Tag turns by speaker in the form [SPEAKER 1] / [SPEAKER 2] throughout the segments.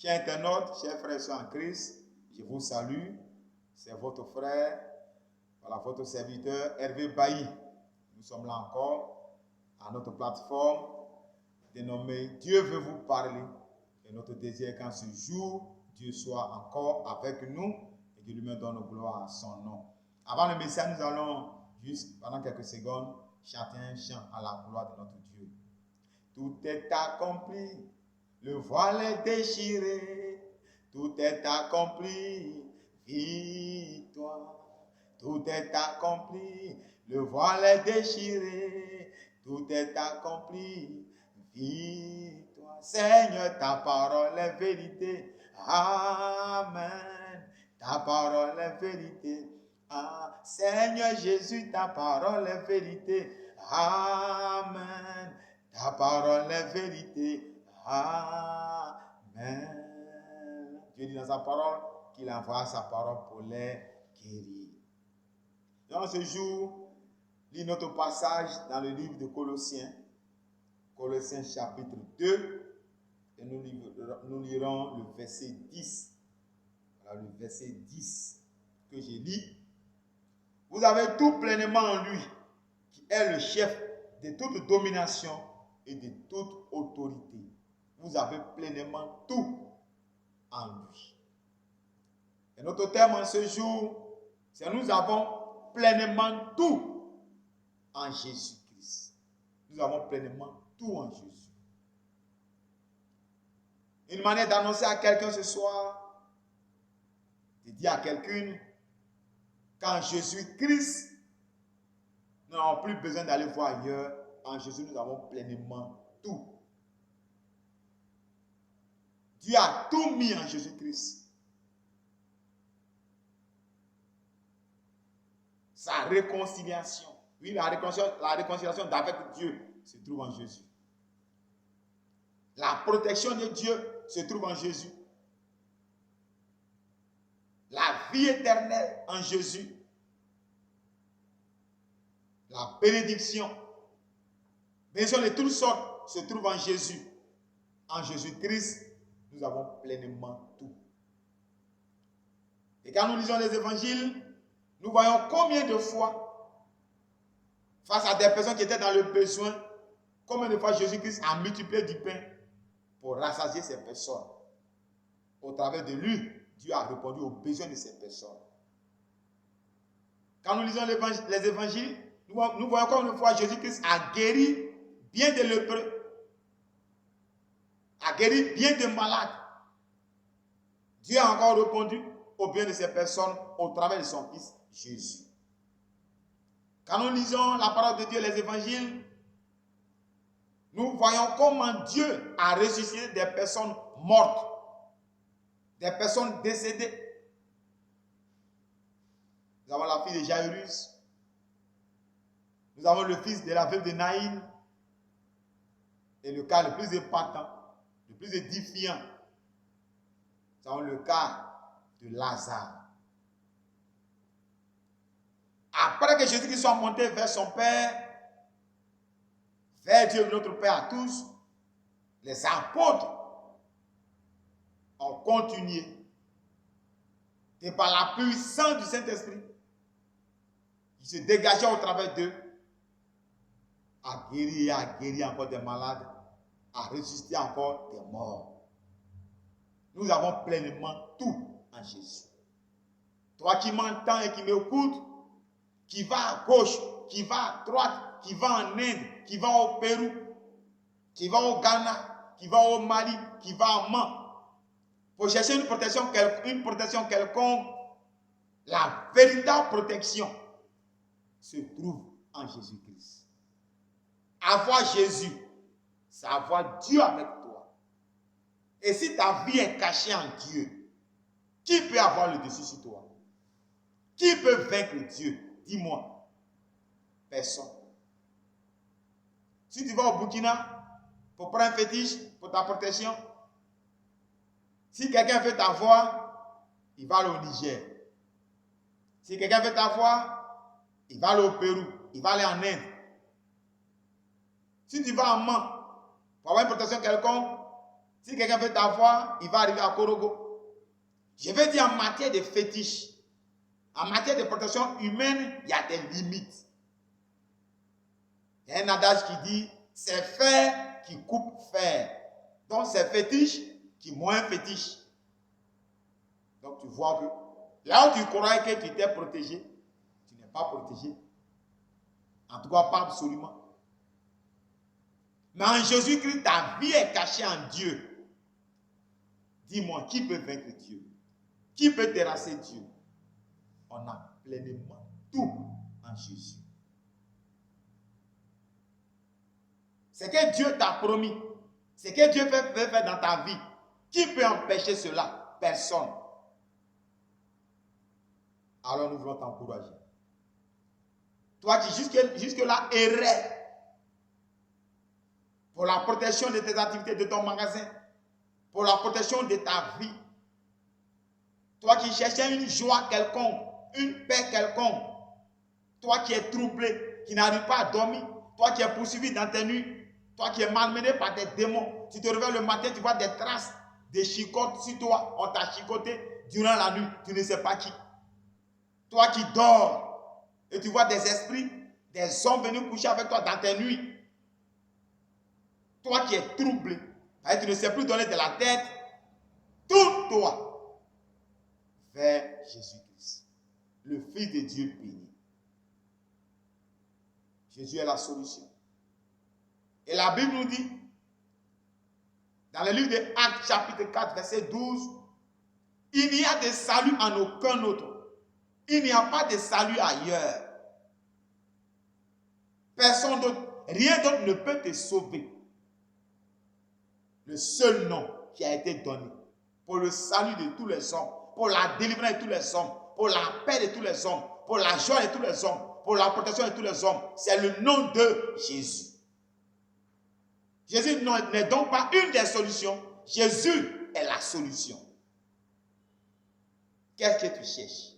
[SPEAKER 1] Chers internautes, chers frères et sœurs en Christ, je vous salue. C'est votre frère, voilà, votre serviteur Hervé Bailly. Nous sommes là encore à notre plateforme dénommée Dieu veut vous parler. Et notre désir qu'en ce jour, Dieu soit encore avec nous et que lui-même donne gloire à son nom. Avant le message, nous allons juste, pendant quelques secondes, chanter un chant à la gloire de notre Dieu. Tout est accompli, le voile est déchiré, tout est accompli, victoire. Tout est accompli, le voile est déchiré, tout est accompli, victoire. Seigneur, ta parole est vérité, amen. Ta parole est vérité, ah. Seigneur Jésus, ta parole est vérité, amen. Ta parole est vérité, amen. Dieu dit dans sa parole qu'il envoie sa parole pour les guérir. Dans ce jour, lis notre passage dans le livre de Colossiens, Colossiens chapitre 2, et nous lirons le verset 10. Voilà le verset 10 que je lis. Vous avez tout pleinement en lui, qui est le chef de toute domination et de toute autorité. Vous avez pleinement tout en lui. Et notre thème en ce jour, c'est nous avons pleinement tout en Jésus-Christ. Nous avons pleinement tout en Jésus. Une manière d'annoncer à quelqu'un ce soir, de dire à quelqu'un qu'en Jésus-Christ, nous n'avons plus besoin d'aller voir ailleurs. En Jésus, nous avons pleinement tout. Dieu a tout mis en Jésus-Christ. Sa réconciliation. Oui, la réconciliation d'avec Dieu se trouve en Jésus. La protection de Dieu se trouve en Jésus. La vie éternelle en Jésus. La bénédiction. Bénédiction de toutes sortes se trouve en Jésus. En Jésus-Christ, nous avons pleinement tout. Et quand nous lisons les évangiles, nous voyons combien de fois, face à des personnes qui étaient dans le besoin, combien de fois Jésus-Christ a multiplié du pain pour rassasier ces personnes. Au travers de lui, Dieu a répondu aux besoins de ces personnes. Quand nous lisons les évangiles, nous voyons combien de fois Jésus-Christ a guéri bien de lépreux, a guéri bien de malades. Dieu a encore répondu aux besoins de ces personnes au travers de son Fils Jésus. Quand nous lisons la parole de Dieu, les évangiles, nous voyons comment Dieu a ressuscité des personnes mortes, des personnes décédées. Nous avons la fille de Jairus, nous avons le fils de la veuve de Naïn, et le cas le plus épatant, le plus édifiant, nous avons le cas de Lazare. Après que Jésus soit monté vers son Père, vers Dieu notre Père à tous, les apôtres ont continué et par la puissance du Saint-Esprit qui se dégageait au travers d'eux, à guérir encore des malades, à ressusciter encore des morts. Nous avons pleinement tout en Jésus. Toi qui m'entends et qui m'écoutes, qui va à gauche, qui va à droite, qui va en Inde, qui va au Pérou, qui va au Ghana, qui va au Mali, qui va à Mans, pour chercher une protection quelconque, la véritable protection se trouve en Jésus-Christ. Avoir Jésus, c'est avoir Dieu avec toi. Et si ta vie est cachée en Dieu, qui peut avoir le dessus sur toi? Qui peut vaincre Dieu? Dis-moi. Personne. Si tu vas au Burkina pour prendre un fétiche pour ta protection, si quelqu'un veut t'avoir, il va aller au Niger. Si quelqu'un veut t'avoir, il va aller au Pérou, il va aller en Inde. Si tu vas en Mans pour avoir une protection quelconque, Si quelqu'un veut t'avoir, il va arriver à Korogo. Je veux dire en matière de fétiche, en matière de protection humaine, il y a des limites. Il y a un adage qui dit, c'est fer qui coupe fer. Donc c'est fétiche qui moins fétiche. Donc tu vois que là où tu croyais que tu étais protégé, tu n'es pas protégé. En tout cas, pas absolument. Mais en Jésus-Christ, ta vie est cachée en Dieu. Dis-moi, qui peut vaincre Dieu? Qui peut terrasser Dieu? On a pleinement tout en Jésus. C'est que Dieu t'a promis. C'est que Dieu veut faire dans ta vie. Qui peut empêcher cela? Personne. Alors nous voulons t'encourager. Toi qui jusque-là errais pour la protection de tes activités, de ton magasin, pour la protection de ta vie. Toi qui cherchais une joie quelconque, une paix quelconque. Toi qui es troublé, qui n'arrive pas à dormir. Toi qui es poursuivi dans tes nuits. Toi qui es malmené par des démons. Tu te réveilles le matin, tu vois des traces de chicotes sur toi. On t'a chicoté durant la nuit. Tu ne sais pas qui. Toi qui dors et tu vois des esprits, des hommes venus coucher avec toi dans tes nuits. Toi qui es troublé, tu ne sais plus donner de la tête. Tout toi vers Jésus-Christ, le Fils de Dieu béni. Jésus est la solution. Et la Bible nous dit, dans le livre de Actes chapitre 4, verset 12, il n'y a de salut en aucun autre. Il n'y a pas de salut ailleurs. Personne d'autre, rien d'autre ne peut te sauver. Le seul nom qui a été donné pour le salut de tous les hommes, pour la délivrance de tous les hommes, pour la paix de tous les hommes, pour la joie de tous les hommes, pour la protection de tous les hommes, c'est le nom de Jésus. Jésus n'est donc pas une des solutions. Jésus est la solution. Qu'est-ce que tu cherches?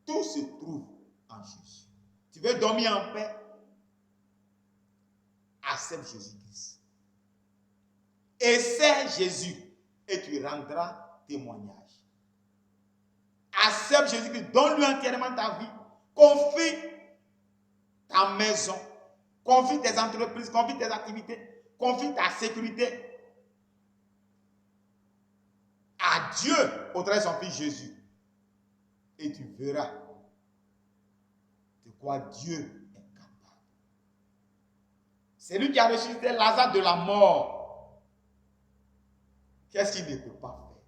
[SPEAKER 1] Tout se trouve en Jésus. Tu veux dormir en paix? Accepte Jésus-Christ. Essaie Jésus et tu rendras témoignage. Accepte Jésus-Christ, donne-lui entièrement ta vie. Confie ta maison, confie tes entreprises, confie tes activités, confie ta sécurité à Dieu au travers de son Fils Jésus. Et tu verras de quoi Dieu est capable. C'est lui qui a ressuscité Lazare de la mort. Qu'est-ce qu'il ne peut pas faire?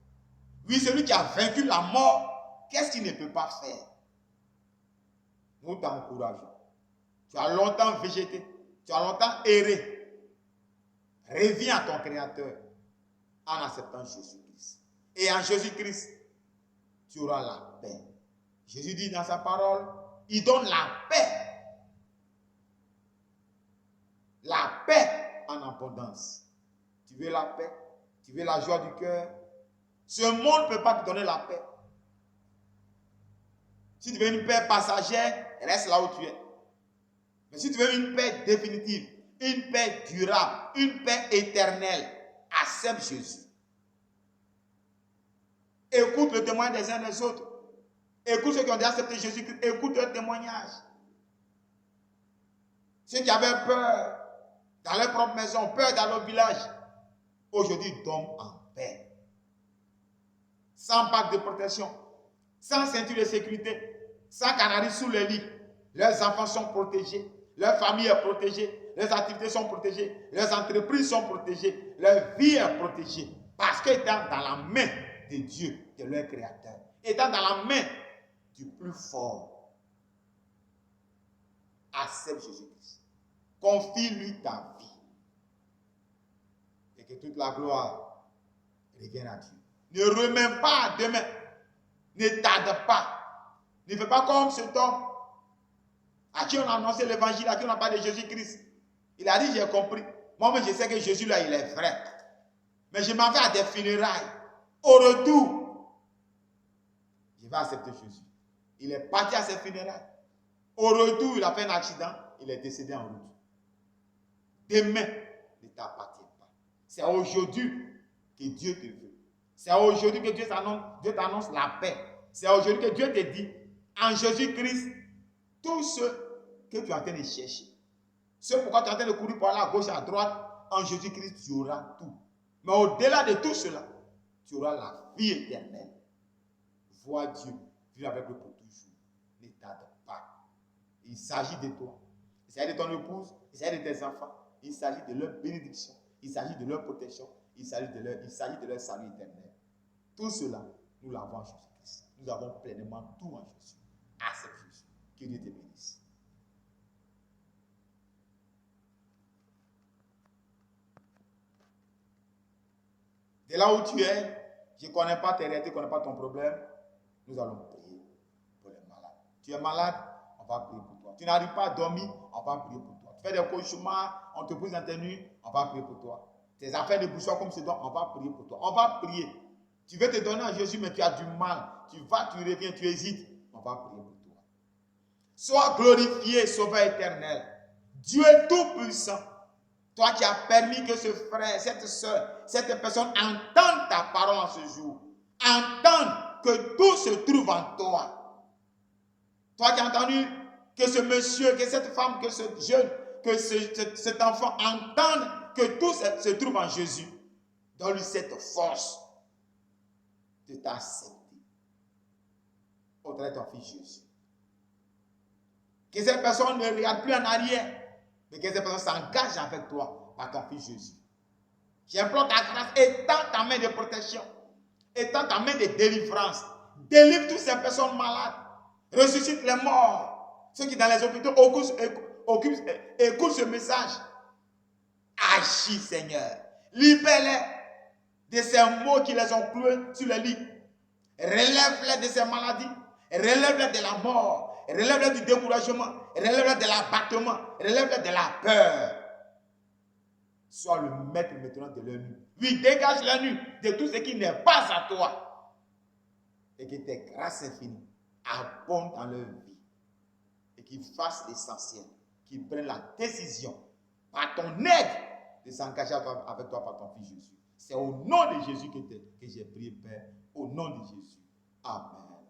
[SPEAKER 1] Oui, celui qui a vaincu la mort, qu'est-ce qu'il ne peut pas faire? Nous t'encourageons. Tu as longtemps végété, tu as longtemps erré. Reviens à ton Créateur en acceptant Jésus-Christ. Et en Jésus-Christ, tu auras la paix. Jésus dit dans sa parole, il donne la paix. La paix en abondance. Tu veux la paix? Tu veux la joie du cœur? Ce monde ne peut pas te donner la paix. Si tu veux une paix passagère, reste là où tu es. Mais si tu veux une paix définitive, une paix durable, une paix éternelle, accepte Jésus. Écoute le témoignage des uns des autres. Écoute ceux qui ont déjà accepté Jésus-Christ. Écoute leur témoignage. Ceux qui avaient peur dans leur propre maison, peur dans leur village, aujourd'hui dorment en paix. Sans bague de protection, sans ceinture de sécurité, sans canaris sous le lit. Leurs enfants sont protégés, leur famille est protégée, leurs activités sont protégées, leurs entreprises sont protégées, leur vie est protégée. Parce qu'étant dans la main de Dieu, de leur Créateur, étant dans la main du plus fort, accepte Jésus-Christ. Confie-lui ta vie. Et que toute la gloire revienne à Dieu. Ne remets pas à demain. Ne tarde pas. Ne fais pas comme cet homme à qui on a annoncé l'évangile, à qui on a parlé de Jésus-Christ. Il a dit, j'ai compris. Moi, je sais que Jésus, là, il est vrai. Mais je m'en vais à des funérailles. Au retour, je vais accepter Jésus. Il est parti à ses funérailles. Au retour, il a fait un accident. Il est décédé en route. Demain ne t'appartient pas. C'est aujourd'hui que Dieu te veut. C'est aujourd'hui que Dieu t'annonce la paix. C'est aujourd'hui que Dieu te dit, en Jésus-Christ, tout ce que tu es en train de chercher, ce pourquoi tu es en train de courir par là, à gauche, à droite, en Jésus-Christ, tu auras tout. Mais au-delà de tout cela, tu auras la vie éternelle. Vois Dieu, vivre avec lui pour toujours. Ne tarde pas. Il s'agit de toi. Il s'agit de ton épouse, il s'agit de tes enfants. Il s'agit de leur bénédiction. Il s'agit de leur protection. Il s'agit de leur salut éternel. Tout cela, nous l'avons en Jésus-Christ. Nous avons pleinement tout en Jésus. Accepte Jésus. Que Dieu te bénisse. De là où tu es, je ne connais pas tes réalités, je ne connais pas ton problème. Nous allons prier pour les malades. Tu es malade, on va prier pour toi. Tu n'arrives pas à dormir, on va prier pour toi. Tu fais des cauchemars, on te pose dans tes nuits, on va prier pour toi. Tes affaires ne bougent pas comme ce doit, on va prier pour toi. On va prier. Tu veux te donner à Jésus, mais tu as du mal. Tu vas, tu reviens, tu hésites. On va prier pour toi. Sois glorifié, Sauveur éternel. Dieu est tout puissant. Toi qui as permis que ce frère, cette soeur, cette personne entende ta parole en ce jour. Entende que tout se trouve en toi. Toi qui as entendu que ce monsieur, que cette femme, que ce jeune, que cet enfant entende que tout se trouve en Jésus. Donne-lui cette force de t'accepter au travers de ton fils Jésus. Que cette personne ne regarde plus en arrière, mais que cette personne s'engage avec toi par ton fils Jésus. J'implore ta grâce, étends ta main de protection, étends ta main de délivrance. Délivre toutes ces personnes malades. Ressuscite les morts. Ceux qui dans les hôpitaux écoutent ce message. Agis, Seigneur. Libère-les de ces maux qui les ont cloués sur le lit. Relève-les de ces maladies. Relève-les de la mort. Relève-les du découragement. Relève-les de l'abattement. Relève-les de la peur. Sois le maître maintenant de leur nuit. Oui, dégage la nuit de tout ce qui n'est pas à toi. Et que tes grâces infinies abondent dans leur vie. Et qu'ils fassent l'essentiel. Qu'ils prennent la décision par ton aide de s'engager avec toi par ton fils Jésus. C'est au nom de Jésus que j'ai prié, Père. Au nom de Jésus. Amen.